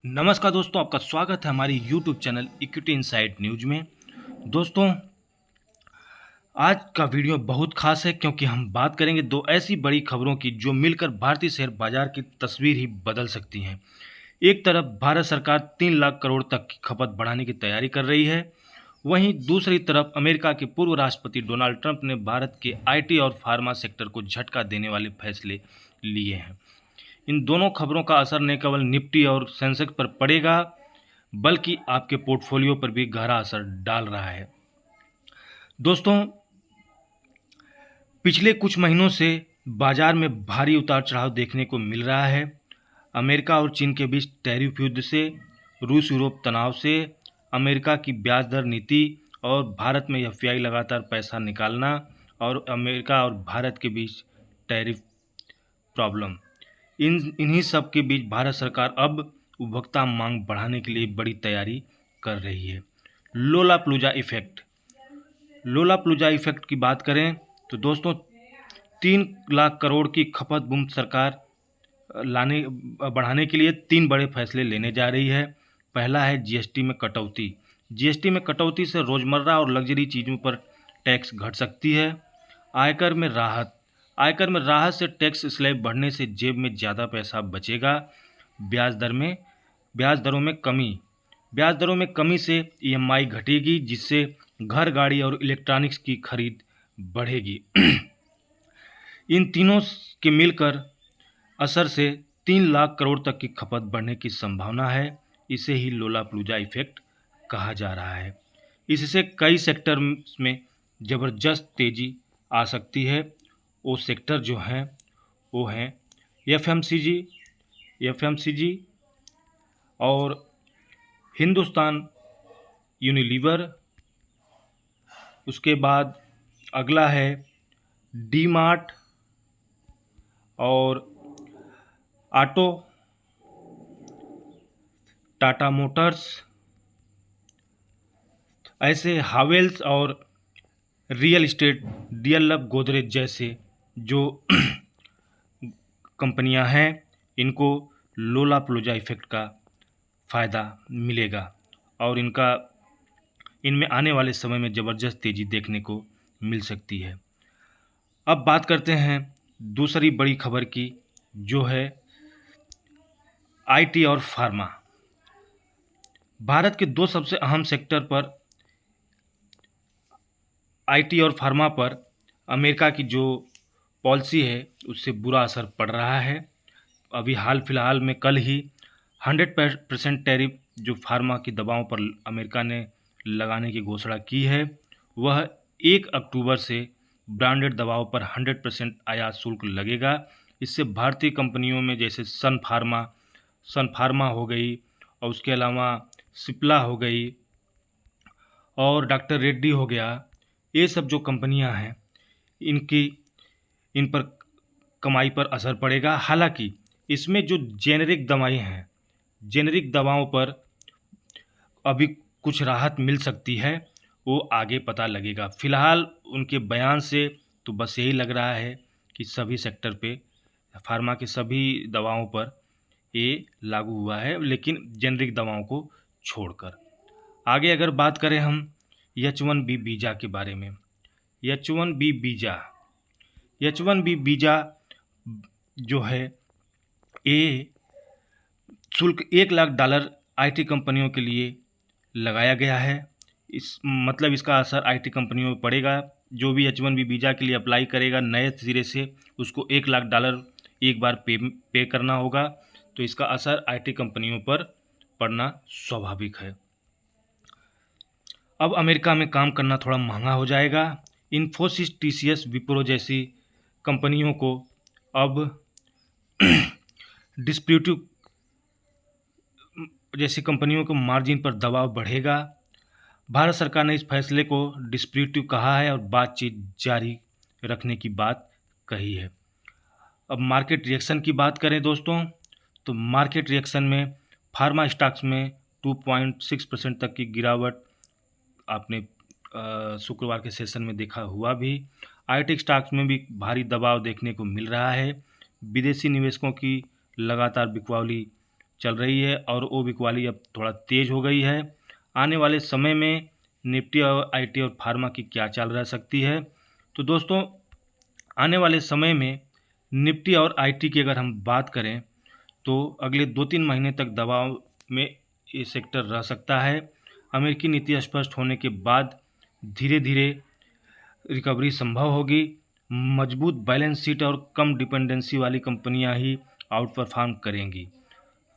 नमस्कार दोस्तों, आपका स्वागत है हमारी YouTube channel equity insight news में। दोस्तों, आज का वीडियो बहुत खास है क्योंकि हम बात करेंगे दो ऐसी बड़ी खबरों की जो मिलकर भारतीय शेयर बाजार की तस्वीर ही बदल सकती हैं। एक तरफ भारत सरकार 3 लाख करोड़ तक की खपत बढ़ाने की तैयारी कर रही है, वहीं दूसरी तरफ अमेरिका के पूर्व राष्ट्रपति डोनाल्ड ट्रंप ने भारत के आईटी और फार्मा सेक्टर को झटका देने वाले फैसले लिए हैं। इन दोनों खबरों का असर न केवल निफ्टी और सेंसेक्स पर पड़ेगा, बल्कि आपके पोर्टफोलियो पर भी गहरा असर डाल रहा है। दोस्तों, पिछले कुछ महीनों से बाजार में भारी उतार चढ़ाव देखने को मिल रहा है। अमेरिका और चीन के बीच टैरिफ युद्ध से, रूस यूरोप तनाव से, अमेरिका की ब्याज दर नीति और भारत में एफपीआई लगातार पैसा निकालना और अमेरिका और भारत के बीच टैरिफ प्रॉब्लम, इन्हीं सब के बीच भारत सरकार अब उपभोक्ता मांग बढ़ाने के लिए बड़ी तैयारी कर रही है। लोलाप्लूजा इफेक्ट की बात करें तो दोस्तों, 3 लाख करोड़ की खपत बूम सरकार बढ़ाने के लिए 3 बड़े फैसले लेने जा रही है। पहला है जीएसटी में कटौती। जीएसटी में कटौती से रोज़मर्रा और लग्जरी चीज़ों पर टैक्स घट सकती है। आयकर में राहत से टैक्स स्लैब बढ़ने से जेब में ज़्यादा पैसा बचेगा। ब्याज दरों में कमी से ईएमआई घटेगी, जिससे घर, गाड़ी और इलेक्ट्रॉनिक्स की खरीद बढ़ेगी। इन तीनों के मिलकर असर से 3 लाख करोड़ तक की खपत बढ़ने की संभावना है। इसे ही लोलाप्लूजा इफेक्ट कहा जा रहा है। इससे कई सेक्टर में ज़बरदस्त तेज़ी आ सकती है। वो सेक्टर जो हैं वो हैं एफएमसीजी और हिंदुस्तान यूनिलीवर। उसके बाद अगला है डी मार्ट और ऑटो, टाटा मोटर्स। ऐसे हावेल्स और रियल एस्टेट, डीएलएफ, गोदरेज जैसे जो कंपनियां हैं, इनको लोलाप्लूजा इफेक्ट का फ़ायदा मिलेगा और इनमें आने वाले समय में ज़बरदस्त तेज़ी देखने को मिल सकती है। अब बात करते हैं दूसरी बड़ी खबर की, जो है आईटी और फार्मा। भारत के दो सबसे अहम सेक्टर पर, आईटी और फार्मा पर अमेरिका की जो पॉलिसी है उससे बुरा असर पड़ रहा है। अभी हाल फिलहाल में कल ही 100% टैरिफ जो फार्मा की दवाओं पर अमेरिका ने लगाने की घोषणा की है, वह 1 अक्टूबर से ब्रांडेड दवाओं पर 100% आयात शुल्क लगेगा। इससे भारतीय कंपनियों में जैसे सन फार्मा हो गई और उसके अलावा सिप्ला हो गई और डॉक्टर रेड्डी हो गया, ये सब जो कंपनियां हैं, इन पर कमाई पर असर पड़ेगा। हालांकि इसमें जो जेनेरिक दवाओं पर अभी कुछ राहत मिल सकती है, वो आगे पता लगेगा। फिलहाल उनके बयान से तो बस यही लग रहा है कि सभी सेक्टर पे, फार्मा के सभी दवाओं पर ये लागू हुआ है, लेकिन जेनेरिक दवाओं को छोड़कर। आगे अगर बात करें हम H1B वीज़ा के बारे में, H1B वीज़ा जो है, ये शुल्क $1 लाख आईटी कंपनियों के लिए लगाया गया है। इसका असर आईटी कंपनियों पर पड़ेगा। जो भी H1B वीज़ा के लिए अप्लाई करेगा नए सिरे से, उसको $1 लाख एक बार पे करना होगा। तो इसका असर आईटी कंपनियों पर पड़ना स्वाभाविक है। अब अमेरिका में काम करना थोड़ा महंगा हो जाएगा। इन्फोसिस, टीसीएस, विप्रो जैसी कंपनियों को अब डिस्प्यूटिव जैसी कंपनियों को मार्जिन पर दबाव बढ़ेगा। भारत सरकार ने इस फैसले को डिस्प्यूटिव कहा है और बातचीत जारी रखने की बात कही है। अब मार्केट रिएक्शन की बात करें दोस्तों, तो मार्केट रिएक्शन में फार्मा स्टॉक्स में 2.6% तक की गिरावट आपने शुक्रवार के सेशन में देखा हुआ भी। आईटी स्टॉक्स में भी भारी दबाव देखने को मिल रहा है। विदेशी निवेशकों की लगातार बिकवाली चल रही है और वो बिकवाली अब थोड़ा तेज़ हो गई है। आने वाले समय में निफ्टी और आईटी और फार्मा की क्या चाल रह सकती है? तो दोस्तों, आने वाले समय में निफ्टी और आईटी की अगर हम बात करें तो अगले 2-3 महीने तक दबाव में ये सेक्टर रह सकता है। अमेरिकी नीति स्पष्ट होने के बाद धीरे धीरे रिकवरी संभव होगी। मजबूत बैलेंस शीट और कम डिपेंडेंसी वाली कंपनियां ही आउट परफॉर्म करेंगी।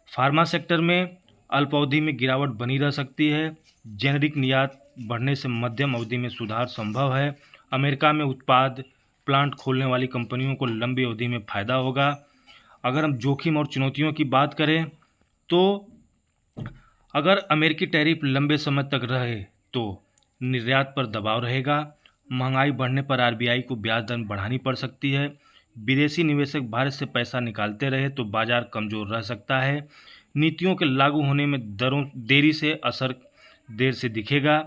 फार्मा सेक्टर में अल्पावधि में गिरावट बनी रह सकती है। जेनेरिक निर्यात बढ़ने से मध्यम अवधि में सुधार संभव है। अमेरिका में उत्पाद प्लांट खोलने वाली कंपनियों को लंबी अवधि में फायदा होगा। अगर हम जोखिम और चुनौतियों की बात करें तो अगर अमेरिकी टैरिफ लंबे समय तक रहे तो निर्यात पर दबाव रहेगा। महंगाई बढ़ने पर आरबीआई को ब्याज दर बढ़ानी पड़ सकती है। विदेशी निवेशक भारत से पैसा निकालते रहे तो बाजार कमज़ोर रह सकता है। नीतियों के लागू होने में दरों देरी से असर देर से दिखेगा।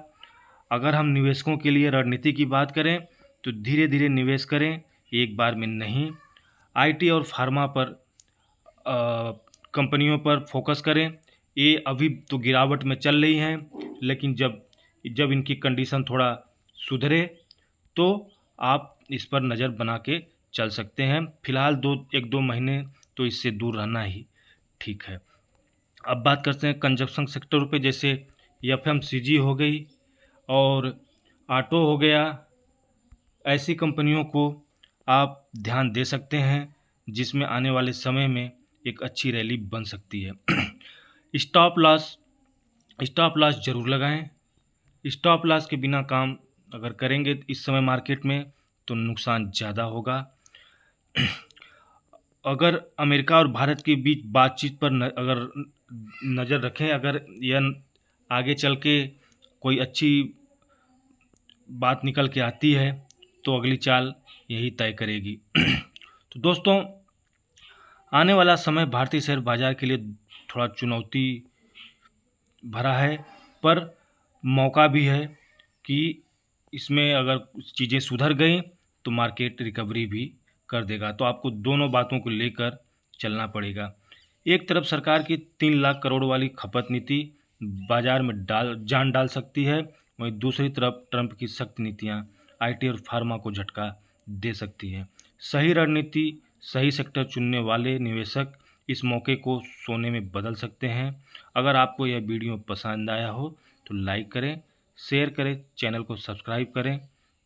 अगर हम निवेशकों के लिए रणनीति की बात करें तो धीरे धीरे निवेश करें, एक बार में नहीं। आईटी और फार्मा पर कंपनियों पर फोकस करें। ये अभी तो गिरावट में चल रही हैं, लेकिन जब जब इनकी कंडीशन थोड़ा सुधरे तो आप इस पर नज़र बना के चल सकते हैं। फिलहाल 1-2 महीने तो इससे दूर रहना ही ठीक है। अब बात करते हैं कंजप्शन सेक्टर पे, जैसे एफएमसीजी हो गई और ऑटो हो गया। ऐसी कंपनियों को आप ध्यान दे सकते हैं जिसमें आने वाले समय में एक अच्छी रैली बन सकती है। स्टॉप लॉस जरूर लगाएं। स्टॉप लॉस के बिना काम अगर करेंगे इस समय मार्केट में तो नुकसान ज़्यादा होगा। अगर अमेरिका और भारत के बीच बातचीत पर अगर नज़र रखें, अगर यह आगे चल के कोई अच्छी बात निकल के आती है तो अगली चाल यही तय करेगी। तो दोस्तों, आने वाला समय भारतीय शेयर बाजार के लिए थोड़ा चुनौती भरा है, पर मौका भी है कि इसमें अगर चीज़ें सुधर गई तो मार्केट रिकवरी भी कर देगा। तो आपको दोनों बातों को लेकर चलना पड़ेगा। एक तरफ सरकार की 3 लाख करोड़ वाली खपत नीति बाजार में जान डाल सकती है, वहीं दूसरी तरफ ट्रंप की सख्त नीतियां आईटी और फार्मा को झटका दे सकती है। सही रणनीति, सही सेक्टर चुनने वाले निवेशक इस मौके को सोने में बदल सकते हैं। अगर आपको यह वीडियो पसंद आया हो तो लाइक करें, शेयर करें, चैनल को सब्सक्राइब करें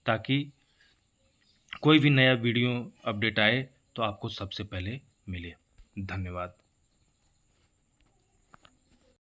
ताकि कोई भी नया वीडियो अपडेट आए तो आपको सबसे पहले मिले। धन्यवाद।